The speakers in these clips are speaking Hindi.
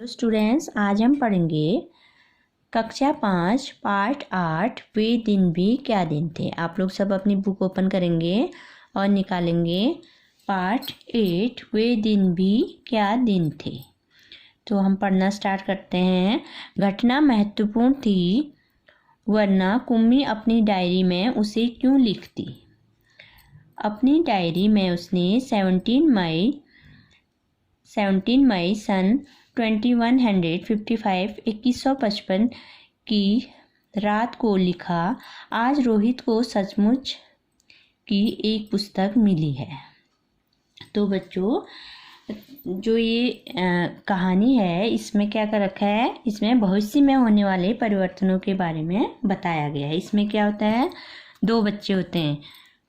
तो स्टूडेंट्स, आज हम पढ़ेंगे कक्षा 5 पार्ट 8 वे दिन भी क्या दिन थे। आप लोग सब अपनी बुक ओपन करेंगे और निकालेंगे पार्ट 8 वे दिन भी क्या दिन थे। तो हम पढ़ना स्टार्ट करते हैं। घटना महत्वपूर्ण थी, वरना कुम्मी अपनी डायरी में उसे क्यों लिखती। अपनी डायरी में उसने 17 मई सन 2155 की रात को लिखा, आज रोहित को सचमुच की एक पुस्तक मिली है। तो बच्चों, जो ये कहानी है इसमें क्या कर रखा है, इसमें भविष्य में होने वाले परिवर्तनों के बारे में बताया गया है। इसमें क्या होता है, दो बच्चे होते हैं,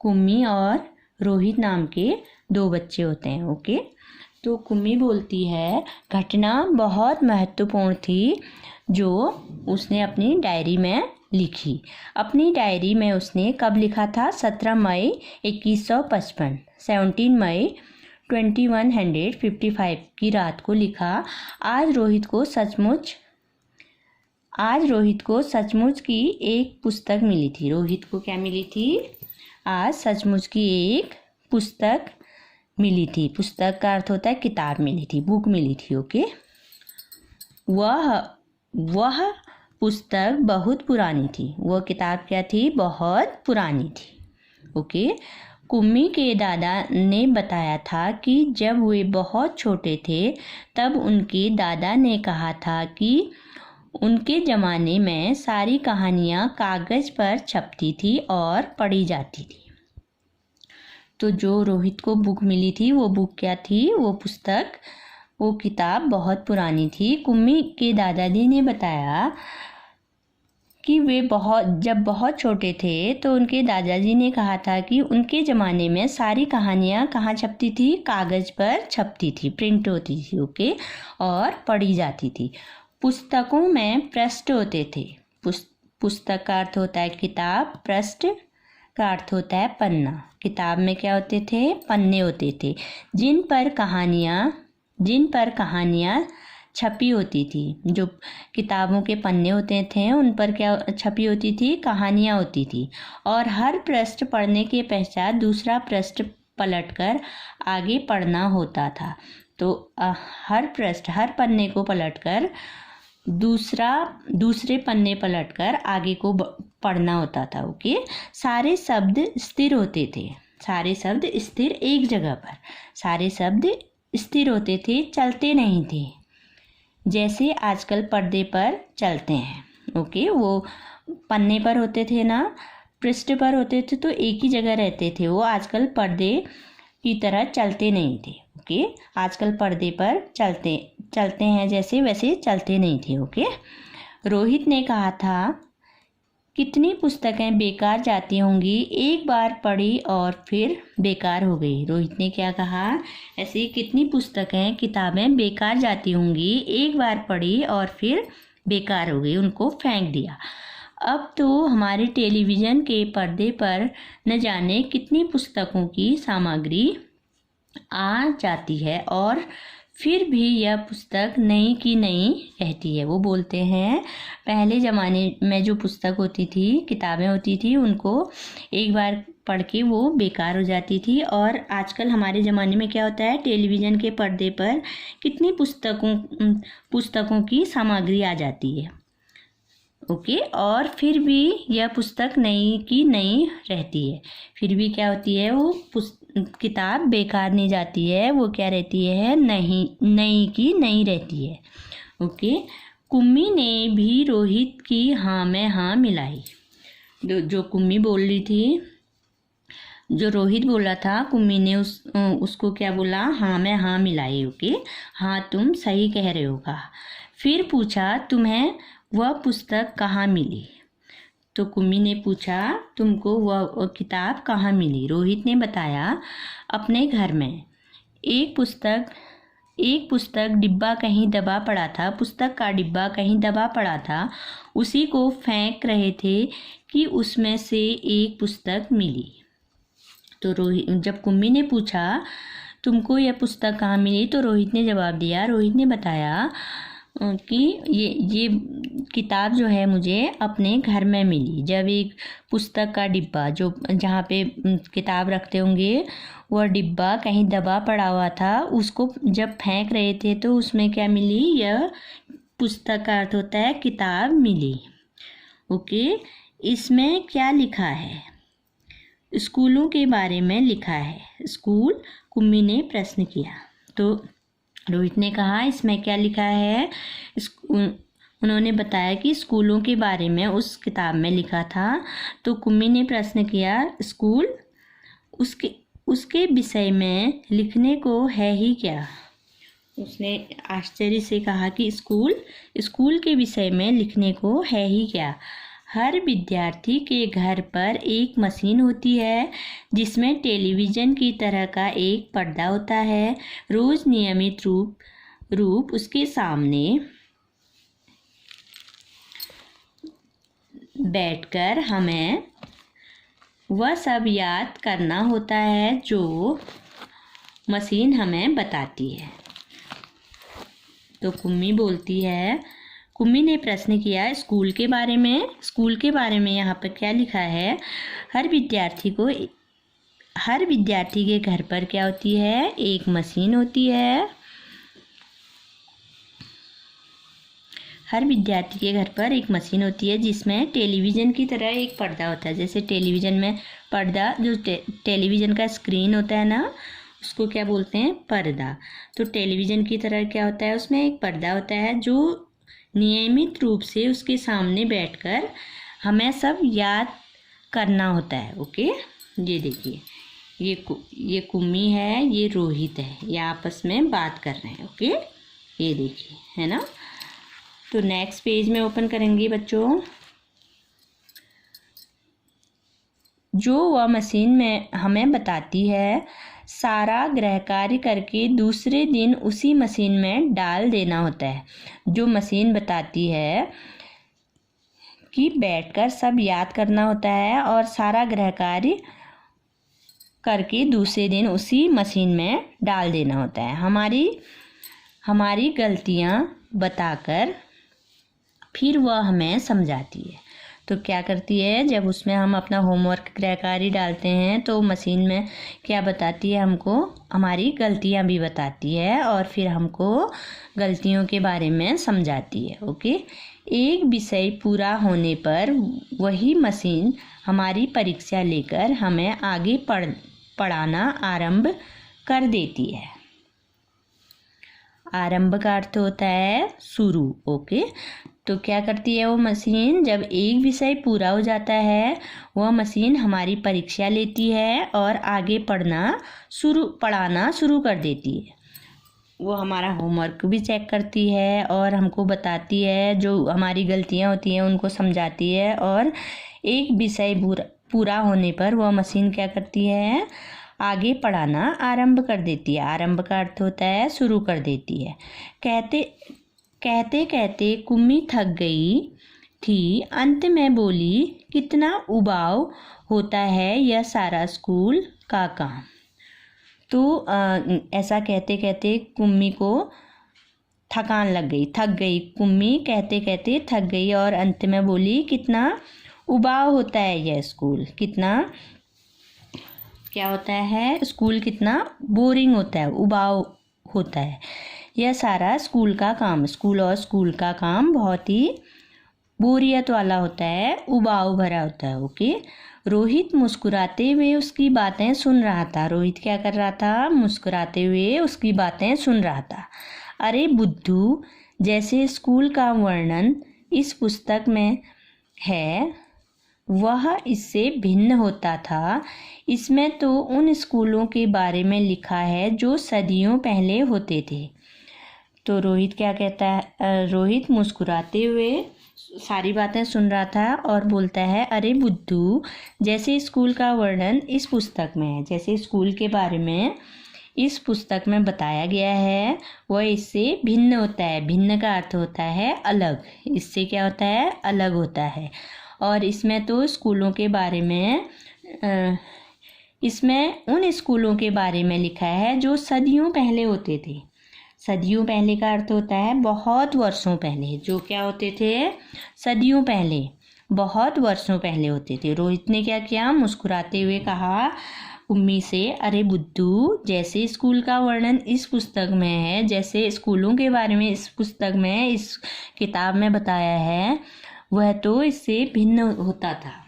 कुम्मी और रोहित नाम के दो बच्चे होते हैं। ओके, तो कुम्मी बोलती है घटना बहुत महत्वपूर्ण थी जो उसने अपनी डायरी में लिखी। अपनी डायरी में उसने कब लिखा था? 17 मई 2155, 17 मई 2155 की रात को लिखा, आज रोहित को सचमुच की एक पुस्तक मिली थी। रोहित को क्या मिली थी? आज सचमुच की एक पुस्तक मिली थी। पुस्तक का अर्थ होता है किताब मिली थी, बुक मिली थी। ओके, वह पुस्तक बहुत पुरानी थी। वह किताब क्या थी? बहुत पुरानी थी। ओके, कुम्मी के दादा ने बताया था कि जब वे बहुत छोटे थे तब उनके दादा ने कहा था कि उनके ज़माने में सारी कहानियाँ कागज़ पर छपती थी और पढ़ी जाती थी। तो जो रोहित को बुक मिली थी वो बुक क्या थी? वो किताब बहुत पुरानी थी। कुम्मी के दादाजी ने बताया कि जब बहुत छोटे थे तो उनके दादाजी ने कहा था कि उनके ज़माने में सारी कहानियाँ कहाँ छपती थी? कागज़ पर छपती थी, प्रिंट होती थी। ओके, और पढ़ी जाती थी। पुस्तकों में पृष्ठ होते थे। पुस्तक का अर्थ होता है किताब, पृष्ठ का अर्थ होता है पन्ना। किताब में क्या होते थे? पन्ने होते थे जिन पर कहानियाँ छपी होती थी। जो किताबों के पन्ने होते थे उन पर क्या छपी होती थी? कहानियाँ होती थी। और हर पृष्ठ पढ़ने के पश्चात दूसरा पृष्ठ पलटकर आगे पढ़ना होता था। तो हर पन्ने को पलटकर दूसरे पन्ने पलटकर आगे को पढ़ना होता था। ओके, सारे शब्द स्थिर होते थे। सारे शब्द स्थिर, एक जगह पर सारे शब्द स्थिर होते थे, चलते नहीं थे जैसे आजकल पर्दे पर चलते हैं। ओके, वो पन्ने पर होते थे ना, पृष्ठ पर होते थे तो एक ही जगह रहते थे। वो आजकल पर्दे की तरह चलते नहीं थे। ओके, आजकल पर्दे पर चलते हैं जैसे, वैसे चलते नहीं थे। ओके, रोहित ने कहा था कितनी पुस्तकें बेकार जाती होंगी, एक बार पढ़ी और फिर बेकार हो गई। रोहित ने क्या कहा? ऐसी कितनी पुस्तकें, किताबें बेकार जाती होंगी, एक बार पढ़ी और फिर बेकार हो गई, उनको फेंक दिया। अब तो हमारे टेलीविज़न के पर्दे पर न जाने कितनी पुस्तकों की सामग्री आ जाती है और फिर भी यह पुस्तक नई की नई रहती है। वो बोलते हैं पहले ज़माने में जो पुस्तक होती थी, किताबें होती थी, उनको एक बार पढ़ के वो बेकार हो जाती थी। और आजकल हमारे ज़माने में क्या होता है, टेलीविज़न के पर्दे पर कितनी पुस्तकों की सामग्री आ जाती है। ओके, और फिर भी यह पुस्तक नई की नई रहती है। फिर भी क्या होती है, वो किताब बेकार नहीं जाती है, वो क्या रहती है? नई की नई रहती है। ओके, कुम्मी ने भी रोहित की हाँ में हाँ मिलाई। जो कुम्मी बोल रही थी, जो रोहित बोला था, कुम्मी ने उसको क्या बोला? हाँ में हाँ मिलाई। ओके, हाँ तुम सही कह रहे हो कहा। फिर पूछा तुम्हें वह पुस्तक कहाँ मिली? तो कुम्मी ने पूछा तुमको वह किताब कहाँ मिली? रोहित ने बताया अपने घर में। एक पुस्तक डिब्बा कहीं दबा पड़ा था। पुस्तक का डिब्बा कहीं दबा पड़ा था, उसी को फेंक रहे थे कि उसमें से एक पुस्तक मिली। तो जब कुम्मी ने पूछा तुमको यह पुस्तक कहाँ मिली, तो रोहित ने जवाब दिया। रोहित ने बताया कि ये किताब जो है मुझे अपने घर में मिली। जब एक पुस्तक का डिब्बा जो जहाँ पे किताब रखते होंगे वह डिब्बा कहीं दबा पड़ा हुआ था, उसको जब फेंक रहे थे तो उसमें क्या मिली, यह पुस्तक का अर्थ होता है किताब मिली। ओके, इसमें क्या लिखा है? स्कूलों के बारे में लिखा है। स्कूल, कुम्मी ने प्रश्न किया। तो रोहित ने कहा इसमें क्या लिखा है? उन्होंने बताया कि स्कूलों के बारे में उस किताब में लिखा था। तो कुम्मी ने प्रश्न किया, स्कूल, उसके विषय में लिखने को है ही क्या? उसने आश्चर्य से कहा कि स्कूल के विषय में लिखने को है ही क्या? हर विद्यार्थी के घर पर एक मशीन होती है जिसमें टेलीविज़न की तरह का एक पर्दा होता है। रोज़ नियमित रूप उसके सामने बैठकर हमें वह सब याद करना होता है जो मशीन हमें बताती है। तो कुम्मी बोलती है, कुम्मी ने प्रश्न किया स्कूल के बारे में यहाँ पर क्या लिखा है? हर विद्यार्थी के घर पर क्या होती है? एक मशीन होती है। हर विद्यार्थी के घर पर एक मशीन होती है जिसमें टेलीविज़न की तरह एक पर्दा होता है। जैसे टेलीविज़न में पर्दा, जो टेलीविज़न का स्क्रीन होता है ना, उसको क्या बोलते हैं? पर्दा। तो टेलीविज़न की तरह क्या होता है? उसमें एक पर्दा होता है जो नियमित रूप से उसके सामने बैठकर हमें सब याद करना होता है। ओके, ये देखिए, ये कुम्मी है, ये रोहित है, ये आपस में बात कर रहे हैं। ओके, ये देखिए, है ना। तो नेक्स्ट पेज में ओपन करेंगे बच्चों। जो वह मशीन में हमें बताती है सारा गृह कार्य करके दूसरे दिन उसी मशीन में डाल देना होता है। जो मशीन बताती है कि बैठकर सब याद करना होता है और सारा गृह कार्य करके दूसरे दिन उसी मशीन में डाल देना होता है। हमारी गलतियाँ बताकर फिर वह हमें समझाती है। तो क्या करती है? जब उसमें हम अपना होमवर्क गृह कार्य डालते हैं तो मशीन में क्या बताती है? हमको हमारी गलतियां भी बताती है और फिर हमको गलतियों के बारे में समझाती है। ओके, एक विषय पूरा होने पर वही मशीन हमारी परीक्षा लेकर हमें आगे पढ़ाना आरंभ कर देती है। आरंभ का अर्थ होता है शुरू। ओके, तो क्या करती है वो मशीन? जब एक विषय पूरा हो जाता है वह मशीन हमारी परीक्षा लेती है और आगे पढ़ाना शुरू कर देती है। वो हमारा होमवर्क भी चेक करती है और हमको बताती है, जो हमारी गलतियाँ होती हैं उनको समझाती है। और एक विषय पूरा होने पर वह मशीन क्या करती है? आगे पढ़ाना आरंभ कर देती है। आरंभ का अर्थ होता है शुरू कर देती है। कहते कहते कुम्मी थक गई थी। अंत में बोली, कितना उबाऊ होता है यह सारा स्कूल का काम। तो ऐसा कहते कहते कुम्मी को थकान लग गई, थक गई। कुम्मी कहते कहते थक गई और अंत में बोली, कितना उबाऊ होता है यह स्कूल, कितना क्या होता है? स्कूल कितना बोरिंग होता है, उबाऊ होता है यह सारा स्कूल का काम। स्कूल का काम बहुत ही बोरियत वाला होता है, उबाऊ भरा होता है। ओके, रोहित मुस्कुराते हुए उसकी बातें सुन रहा था। रोहित क्या कर रहा था? मुस्कुराते हुए उसकी बातें सुन रहा था। अरे बुद्धू, जैसे स्कूल का वर्णन इस पुस्तक में है वह इससे भिन्न होता था। इसमें तो उन स्कूलों के बारे में लिखा है जो सदियों पहले होते थे। तो रोहित क्या कहता है? रोहित मुस्कुराते हुए सारी बातें सुन रहा था और बोलता है, अरे बुद्धू, जैसे स्कूल का वर्णन इस पुस्तक में है, जैसे स्कूल के बारे में इस पुस्तक में बताया गया है वह इससे भिन्न होता है। भिन्न का अर्थ होता है अलग। इससे क्या होता है? अलग होता है। और इसमें तो स्कूलों के बारे में इसमें उन स्कूलों के बारे में लिखा है जो सदियों पहले होते थे। सदियों पहले का अर्थ होता है बहुत वर्षों पहले। जो क्या होते थे? सदियों पहले, बहुत वर्षों पहले होते थे। रोहित ने क्या किया? मुस्कुराते हुए कहा कुम्मी से, अरे बुद्धू, जैसे स्कूल का वर्णन इस पुस्तक में है, जैसे स्कूलों के बारे में इस पुस्तक में, इस किताब में बताया है, वह तो इससे भिन्न होता था।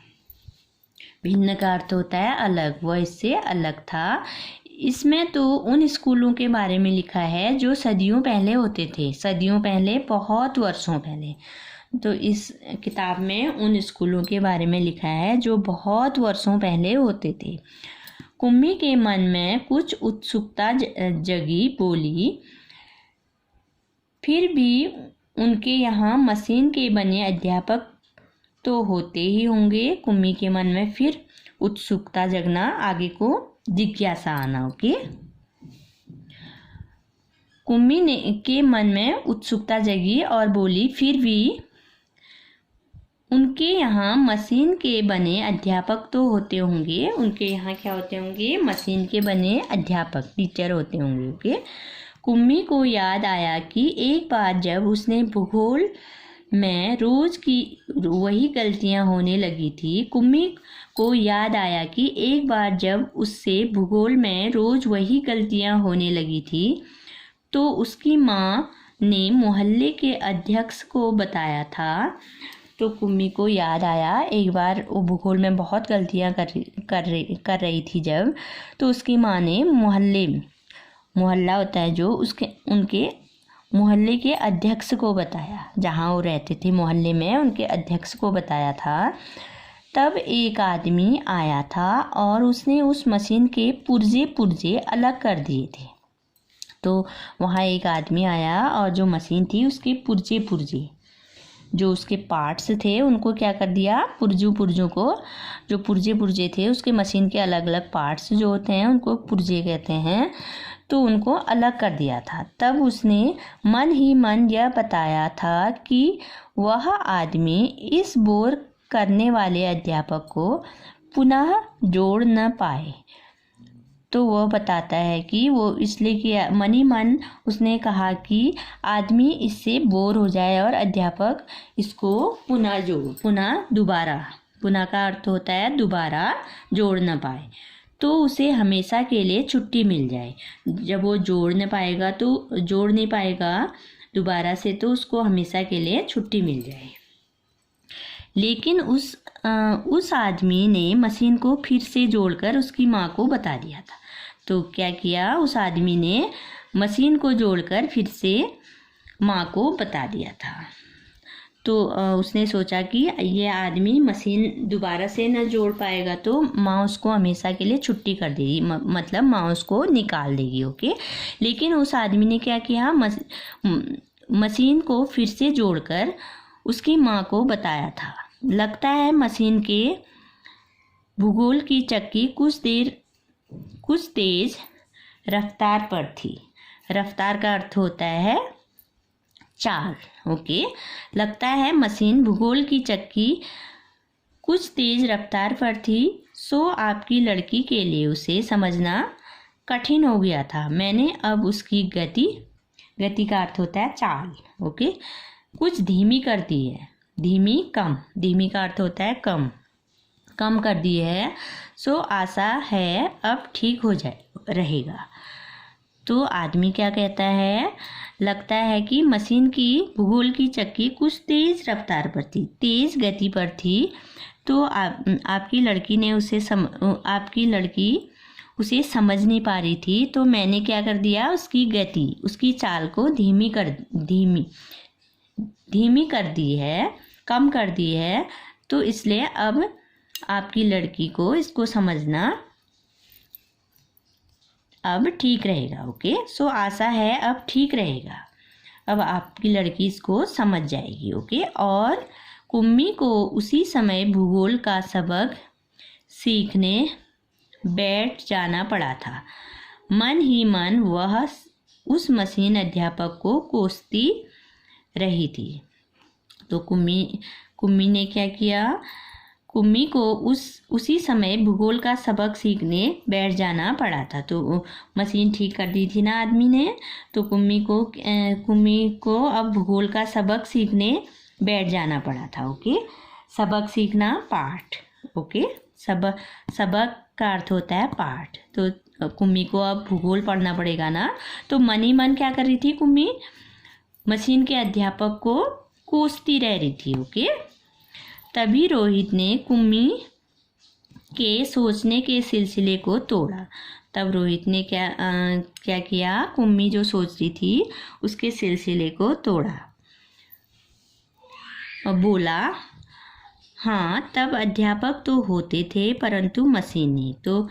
भिन्न का अर्थ होता है अलग, वह इससे अलग था। इसमें तो उन स्कूलों के बारे में लिखा है जो सदियों पहले होते थे, सदियों पहले, बहुत वर्षों पहले। तो इस किताब में उन स्कूलों के बारे में लिखा है जो बहुत वर्षों पहले होते थे। कुम्मी के मन में कुछ उत्सुकता जगी, बोली, फिर भी उनके यहाँ मशीन के बने अध्यापक तो होते ही होंगे। कुम्मी के मन में फिर उत्सुकता जगना, आगे को जिज्ञासा आना। ओके, कुम्मी ने के मन में उत्सुकता जगी और बोली, फिर भी उनके यहाँ मशीन के बने अध्यापक तो होते होंगे। उनके यहाँ क्या होते होंगे? मशीन के बने अध्यापक, टीचर होते होंगे। ओके, कुम्मी को याद आया कि एक बार जब उसने भूगोल में रोज की वही गलतियां होने लगी थी। कुम्मी को याद आया कि एक बार जब उससे भूगोल में रोज वही गलतियां होने लगी थी तो उसकी माँ ने मोहल्ले के अध्यक्ष को बताया था। तो कुम्मी को याद आया एक बार वो भूगोल में बहुत गलतियां कर रही थी जब, तो उसकी माँ ने मोहल्ला होता है जो, उनके मोहल्ले के अध्यक्ष को बताया। जहाँ वो रहते थे मोहल्ले में, उनके अध्यक्ष को बताया था। तब एक आदमी आया था और उसने उस मशीन के पुर्जे अलग कर दिए थे। तो वहाँ एक आदमी आया और जो मशीन थी उसके पुर्जे जो उसके पार्ट्स थे उनको क्या कर दिया? पुर्जों को, जो पुर्जे थे उसके मशीन के अलग अलग पार्ट्स जो होते हैं उनको पुर्जे कहते हैं, तो उनको अलग कर दिया था। तब उसने मन ही मन यह बताया था कि वह आदमी इस बोर करने वाले अध्यापक को पुनः जोड़ न पाए। तो वह बताता है कि वो इसलिए किया, मन ही मन उसने कहा कि आदमी इससे बोर हो जाए और अध्यापक इसको पुनः का अर्थ होता है दोबारा जोड़ न पाए, तो उसे हमेशा के लिए छुट्टी मिल जाए। जब वो जोड़ नहीं पाएगा दोबारा से, तो उसको हमेशा के लिए छुट्टी मिल जाए। लेकिन उस आदमी ने मशीन को फिर से जोड़कर उसकी माँ को बता दिया था। तो क्या किया? उस आदमी ने मशीन को जोड़कर फिर से माँ को बता दिया था। तो उसने सोचा कि ये आदमी मशीन दोबारा से न जोड़ पाएगा तो माँ उसको हमेशा के लिए छुट्टी कर देगी, मतलब माँ उसको निकाल देगी। ओके, लेकिन उस आदमी ने क्या किया? मशीन को फिर से जोड़कर उसकी माँ को बताया था। लगता है मशीन के भूगोल की चक्की कुछ तेज रफ्तार पर थी। रफ्तार का अर्थ होता है चाल। ओके, लगता है मशीन भूगोल की चक्की कुछ तेज रफ्तार पर थी, सो आपकी लड़की के लिए उसे समझना कठिन हो गया था। मैंने अब उसकी गति का अर्थ होता है चाल। ओके, कुछ धीमी कर दी है। धीमी का अर्थ होता है कम कर दी है। सो आशा है अब ठीक हो रहेगा। तो आदमी क्या कहता है? लगता है कि मशीन की भूगोल की चक्की कुछ तेज रफ्तार पर थी, तेज गति पर थी, तो आपकी लड़की उसे समझ नहीं पा रही थी, तो मैंने क्या कर दिया? उसकी चाल को धीमी कर दी है, कम कर दी है। तो इसलिए अब आपकी लड़की को इसको समझना अब ठीक रहेगा। ओके, सो आशा है अब ठीक रहेगा, अब आपकी लड़की इसको समझ जाएगी। ओके, और कुम्मी को उसी समय भूगोल का सबक सीखने बैठ जाना पड़ा था। मन ही मन वह उस मशीन अध्यापक को कोसती रही थी। तो कुम्मी ने क्या किया? कुम्मी को उसी समय भूगोल का सबक सीखने बैठ जाना पड़ा था। तो मशीन ठीक कर दी थी ना आदमी ने, तो कुम्मी को अब भूगोल का सबक सीखने बैठ जाना पड़ा था। ओके, सबक सीखना पाठ। ओके, सबक का अर्थ होता है पाठ। तो कुम्मी को अब भूगोल पढ़ना पड़ेगा ना, तो मन ही मन क्या कर रही थी कुम्मी, मशीन के अध्यापक को कोसती रह रही थी। ओके, तभी रोहित ने कुम्मी के सोचने के सिलसिले को तोड़ा। तब रोहित ने क्या किया, कुम्मी जो सोच रही थी उसके सिलसिले को तोड़ा और बोला, हाँ तब अध्यापक तो होते थे परंतु मशीन नहीं। तो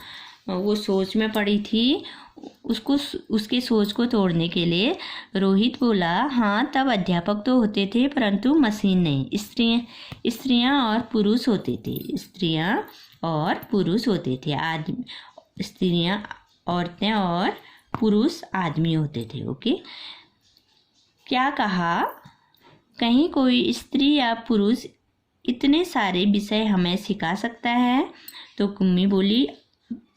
वो सोच में पड़ी थी, उसके सोच को तोड़ने के लिए रोहित बोला, हाँ तब अध्यापक तो होते थे परंतु मशीन नहीं। स्त्रियां और पुरुष होते थे। स्त्रियां और पुरुष होते थे। स्त्रियां औरतें और पुरुष आदमी होते थे। ओके, क्या कहा, कहीं कोई स्त्री या पुरुष इतने सारे विषय हमें सिखा सकता है? तो कुम्मी बोली,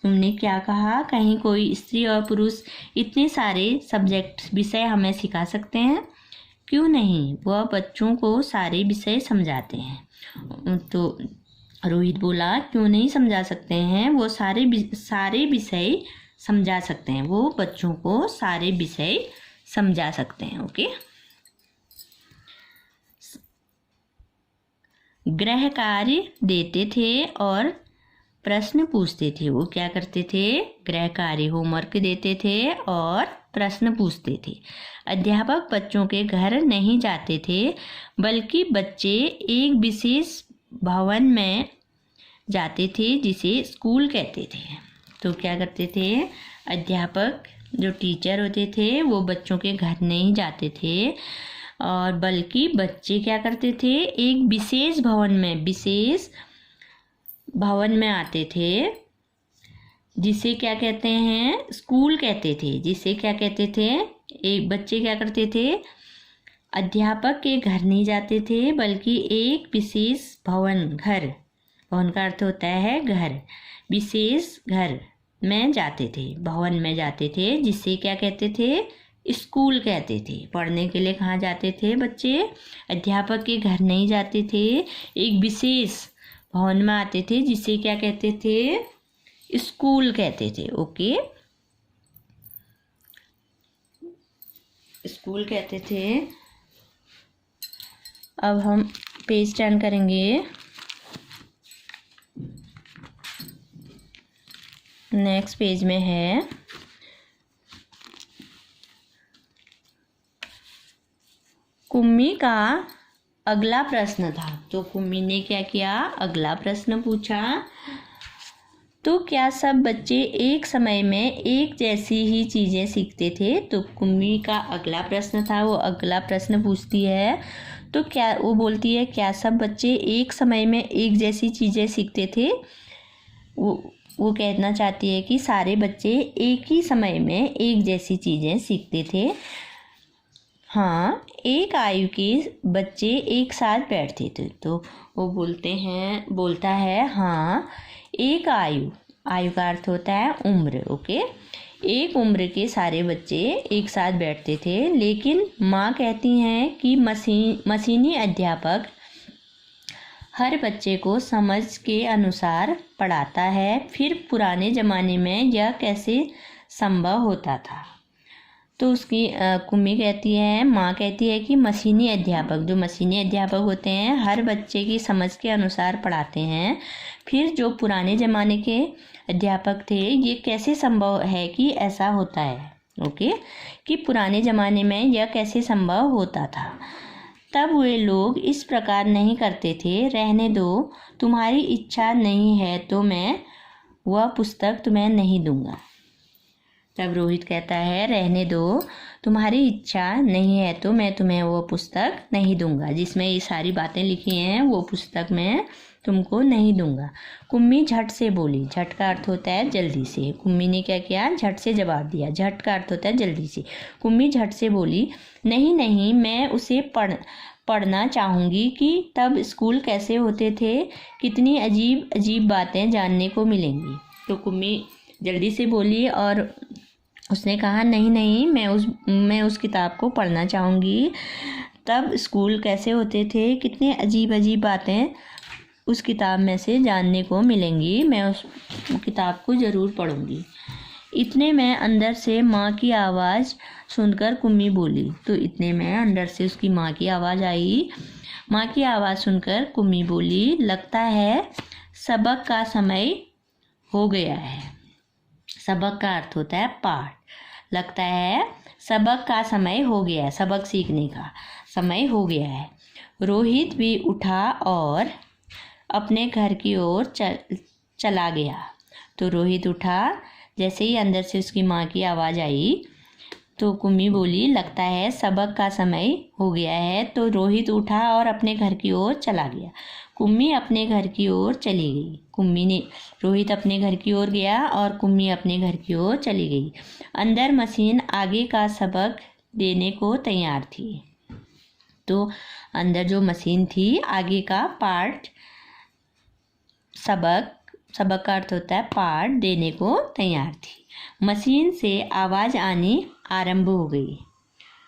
तुमने क्या कहा, कहीं कोई स्त्री और पुरुष इतने सारे सब्जेक्ट विषय हमें सिखा सकते हैं? क्यों नहीं, वह बच्चों को सारे विषय समझाते हैं। तो रोहित बोला, क्यों नहीं समझा सकते हैं, वो सारे विषय समझा सकते हैं, वो बच्चों को सारे विषय समझा सकते हैं। ओके, गृह कार्य देते थे और प्रश्न पूछते थे। वो क्या करते थे, गृह कार्य होमवर्क देते थे और प्रश्न पूछते थे। अध्यापक बच्चों के घर नहीं जाते थे, बल्कि बच्चे एक विशेष भवन में जाते थे जिसे स्कूल कहते थे। तो क्या करते थे, अध्यापक जो टीचर होते थे वो बच्चों के घर नहीं जाते थे, और बल्कि बच्चे क्या करते थे, एक विशेष भवन में आते थे जिसे क्या कहते हैं, स्कूल कहते थे। जिसे क्या कहते थे, एक बच्चे क्या करते थे, अध्यापक के घर नहीं जाते थे, बल्कि एक विशेष भवन का अर्थ होता है घर, विशेष घर में जाते थे, भवन में जाते थे, जिसे क्या कहते थे, स्कूल कहते थे। पढ़ने के लिए कहाँ जाते थे बच्चे, अध्यापक के घर नहीं जाते थे, एक विशेष भवन में आते थे जिसे क्या कहते थे, स्कूल कहते थे। ओके, स्कूल कहते थे। अब हम पेज टर्न करेंगे। नेक्स्ट पेज में है कुम्मी का अगला प्रश्न था। तो कुम्मी ने क्या किया, अगला प्रश्न पूछा, तो क्या सब बच्चे एक समय में एक जैसी ही चीज़ें सीखते थे? तो कुम्मी का अगला प्रश्न था, वो अगला प्रश्न पूछती है, तो क्या वो बोलती है, क्या सब बच्चे एक समय में एक जैसी चीज़ें सीखते थे? वो कहना चाहती है कि सारे बच्चे एक ही समय में एक जैसी चीज़ें सीखते थे। हाँ, एक आयु के बच्चे एक साथ बैठते थे। तो वो बोलता है, हाँ एक आयु का अर्थ होता है उम्र। ओके, एक उम्र के सारे बच्चे एक साथ बैठते थे, लेकिन माँ कहती हैं कि मशीनी अध्यापक हर बच्चे को समझ के अनुसार पढ़ाता है। फिर पुराने ज़माने में यह कैसे संभव होता था? तो उसकी कुम्मी कहती है, माँ कहती है कि मशीनी अध्यापक होते हैं हर बच्चे की समझ के अनुसार पढ़ाते हैं। फिर जो पुराने ज़माने के अध्यापक थे, ये कैसे संभव है कि ऐसा होता है? ओके, कि पुराने ज़माने में यह कैसे संभव होता था? तब वे लोग इस प्रकार नहीं करते थे, रहने दो, तुम्हारी इच्छा नहीं है तो मैं वह पुस्तक तुम्हें नहीं दूंगा। तब रोहित कहता है, रहने दो, तुम्हारी इच्छा नहीं है तो मैं तुम्हें वो पुस्तक नहीं दूंगा, जिसमें ये सारी बातें लिखी हैं वो पुस्तक मैं तुमको नहीं दूंगा। कुम्मी झट से बोली। झट का अर्थ होता है जल्दी से। कुम्मी ने क्या किया, झट से जवाब दिया। झट का अर्थ होता है जल्दी से। कुम्मी झट से बोली, नहीं, मैं उसे पढ़ना चाहूँगी कि तब स्कूल कैसे होते थे, कितनी अजीब अजीब बातें जानने को मिलेंगी। तो कुम्मी जल्दी से बोली और उसने कहा नहीं नहीं, मैं उस किताब को पढ़ना चाहूँगी, तब स्कूल कैसे होते थे, कितने अजीब अजीब बातें उस किताब में से जानने को मिलेंगी, मैं उस किताब को ज़रूर पढ़ूँगी। इतने में अंदर से माँ की आवाज़ सुनकर कुम्मी बोली। तो इतने में अंदर से उसकी माँ की आवाज़ आई। माँ की आवाज़ सुनकर कुम्मी बोली, लगता है सबक का समय हो गया है। सबक का अर्थ होता है पाठ। लगता है सबक का समय हो गया है, सबक सीखने का समय हो गया है। रोहित भी उठा और अपने घर की ओर चला गया। तो रोहित उठा, जैसे ही अंदर से उसकी माँ की आवाज़ आई तो कुम्मी बोली, लगता है सबक का समय हो गया है। तो रोहित उठा और अपने घर की ओर चला गया। कुम्मी अपने घर की ओर चली गई। रोहित अपने घर की ओर गया और कुम्मी अपने घर की ओर चली गई। अंदर मशीन आगे का सबक देने को तैयार थी। तो अंदर जो मशीन थी आगे का पाठ, सबक का अर्थ होता है पाठ, देने को तैयार थी। मशीन से आवाज़ आनी आरंभ हो गई।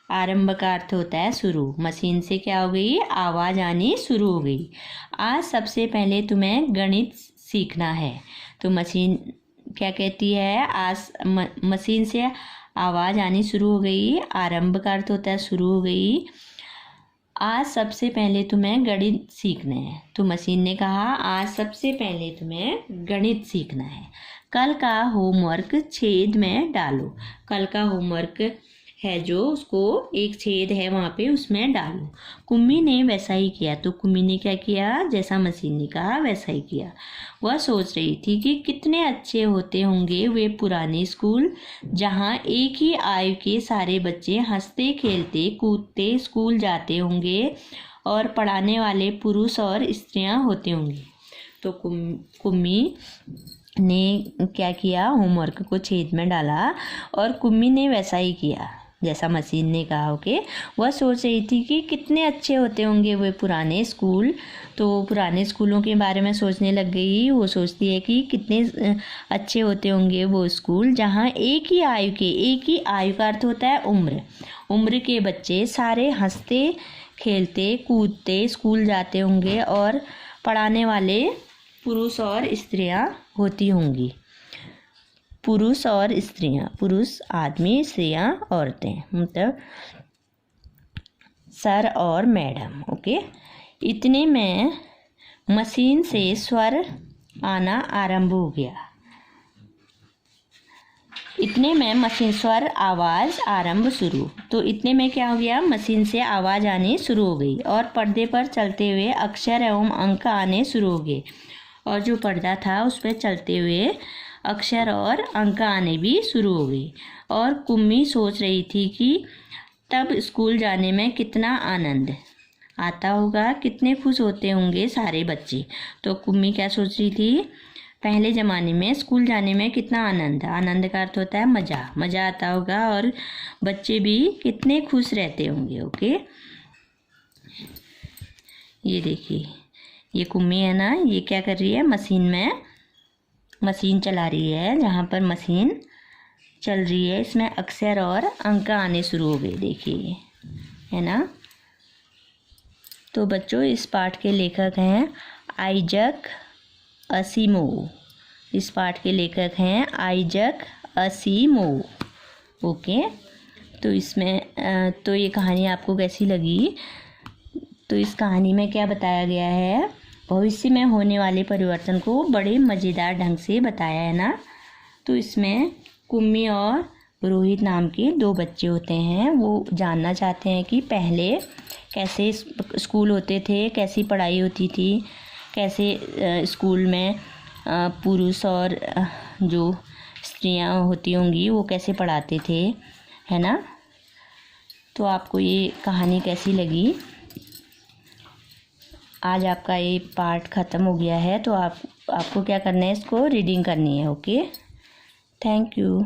आरंभ का अर्थ होता है शुरू। मशीन से क्या हो गई, आवाज़ आनी शुरू हो गई। आज सबसे पहले तुम्हें गणित सीखना है। तो मशीन क्या कहती है, आज मशीन से आवाज़ आनी शुरू हो गई। आरंभ का अर्थ होता है शुरू हो गई। आज सबसे पहले तुम्हें गणित सीखना है। तो मशीन ने कहा, आज सबसे पहले तुम्हें गणित सीखना है। कल का होमवर्क छेद में डालो। कल का होमवर्क है जो, उसको एक छेद है वहाँ पे, उसमें डालो। कुम्मी ने वैसा ही किया। तो कुम्मी ने क्या किया, जैसा मशीन ने कहा वैसा ही किया। वह सोच रही थी कि कितने अच्छे होते होंगे वे पुराने स्कूल, जहाँ एक ही आयु के सारे बच्चे हंसते खेलते कूदते स्कूल जाते होंगे और पढ़ाने वाले पुरुष और स्त्रियाँ होते होंगे। तो कुम्मी ने क्या किया, होमवर्क को छेद में डाला और कुम्मी ने वैसा ही किया जैसा मशीन ने कहा। ओके, वह सोच रही थी कि कितने अच्छे होते होंगे वे पुराने स्कूल। तो पुराने स्कूलों के बारे में सोचने लग गई। वो सोचती है कि कितने अच्छे होते होंगे वो स्कूल, जहाँ एक ही आयु का अर्थ होता है उम्र के बच्चे सारे हंसते खेलते कूदते स्कूल जाते होंगे और पढ़ाने वाले पुरुष और स्त्रियाँ होती होंगी। पुरुष और स्त्रियाँ, पुरुष आदमी, स्त्रियाँ औरतें, मतलब सर और मैडम। ओके, इतने में मशीन से स्वर आना आरंभ हो गया। इतने में मशीन स्वर आवाज़ आरंभ शुरू। तो इतने में क्या हो गया, मशीन से आवाज़ आनी शुरू हो गई और पर्दे पर चलते हुए अक्षर एवं अंक आने शुरू हो गए। और जो पर्दा था उस पर चलते हुए अक्षर और अंक आने भी शुरू हो गई। और कुम्मी सोच रही थी कि तब स्कूल जाने में कितना आनंद आता होगा, कितने खुश होते होंगे सारे बच्चे। तो कुम्मी क्या सोच रही थी, पहले ज़माने में स्कूल जाने में कितना आनंद का अर्थ होता है मज़ा आता होगा और बच्चे भी कितने खुश रहते होंगे। ओके, ये देखिए, ये कुम्मी है ना, ये क्या कर रही है, मशीन चला रही है। जहाँ पर मशीन चल रही है इसमें अक्षर और अंक आने शुरू हो गए, देखिए, है ना। तो बच्चों, इस पाठ के लेखक हैं आइजक असीमोव। इस पाठ के लेखक हैं आइजक असीमोव। ओके, तो इसमें तो ये कहानी आपको कैसी लगी। तो इस कहानी में क्या बताया गया है, भविष्य में होने वाले परिवर्तन को बड़े मज़ेदार ढंग से बताया है ना। तो इसमें कुम्मी और रोहित नाम के दो बच्चे होते हैं। वो जानना चाहते हैं कि पहले कैसे स्कूल होते थे, कैसी पढ़ाई होती थी, कैसे स्कूल में पुरुष और जो स्त्रियां होती होंगी वो कैसे पढ़ाते थे, है ना। तो आपको ये कहानी कैसी लगी। आज आपका ये पार्ट ख़त्म हो गया है। तो आपको क्या करना है, इसको रीडिंग करनी है। Okay, thank you.